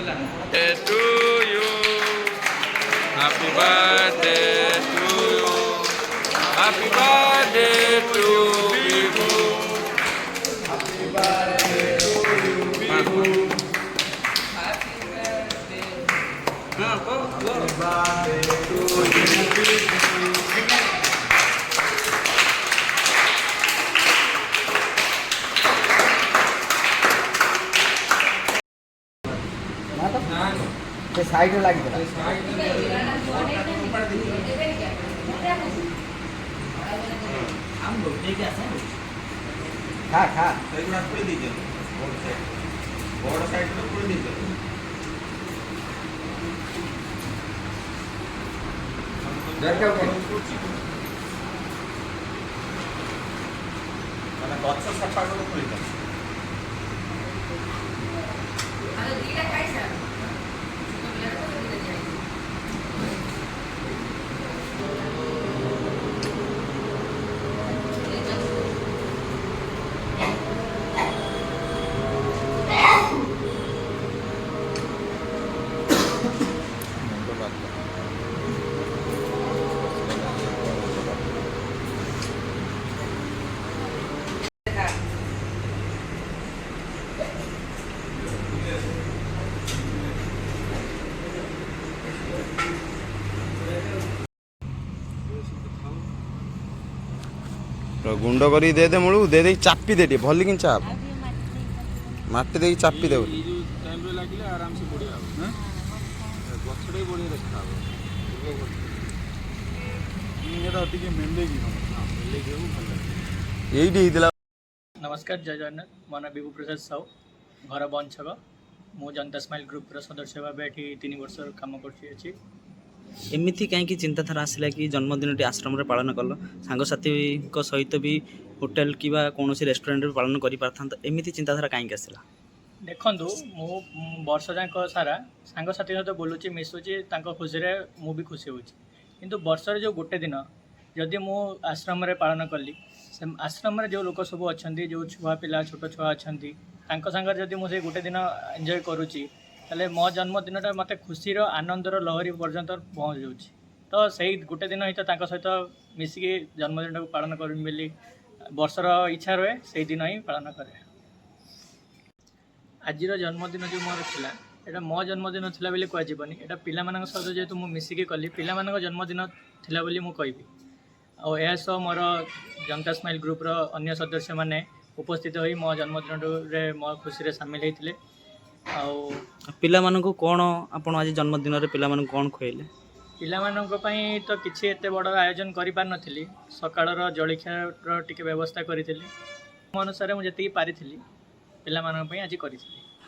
to you. Happy birthday to you. Happy birthday to you. Happy birthday to you. Happy birthday to you. Side में लगी खा खा बड़ side में पूरी दीजिए मैंने गच सफा कर खोल गुंड कर दे दे मुड़ू दे दे चापी दे भल कि चाप माटी दे चापी दे आराम से बढ़िया गछड़े बढ़िया देखा नमस्कार जय जगन्नाथ मो ना विभू प्रसाद साहू घर बंछक मु जनता स्माइल ग्रुप सदस्य भाव ये 3 वर्ष कम कर एमती कहीं चिंताधारा आसला कि जन्मदिन आश्रम रे पालन कल सांगसाथी सहित भी होटेल कि कौन रेस्टोरेंट में पालन कर एमती चिंताधारा कहीं आसला देखु मु वर्ष जाक सारा सांगसाथी सहित बोलूँ मिशुची खुशी मु भी खुशी होची किंतु वर्ष जो गोटे दिन जदि मु आश्रम रे पालन कली आश्रम रे जो लोक सब अच्छा जो छुआ पिला छोट छुआ अच्छा सांगे जदि मुझे गोटे दिन एंजॉय करुच्ची ताले मो जन्मदिनटा मत खुशी आनंदर लहरी पर्यंत पहुँच जाऊँगी तो सही गोटे दिन ही तो सहित मिसिकी जन्मदिन को पालन करमी बोली वर्षर इच्छा रहे से दिन ही पालन करे आज जन्मदिन जो मोर था यहाँ मो जन्मदिन था बोली कहजनी यहाँ पिला सहित जेहतु मुझे मिसिकी कली पिला जन्मदिन था बोली मुझे कहबी आसह मोर जनता स्माइल ग्रुपर अन्य सदस्य मैंने उपस्थित हो मो जन्मदिन रे मो खुशी सामिल होते पिला कौन आपण आज जन्मदिन रे पिला कौन खुएले पिला तो किसी एत बड़ आयोजन कर पार नी सकाळर जलखियार टिके व्यवस्था करी अनुसार मुझे पारी पिला आज करी।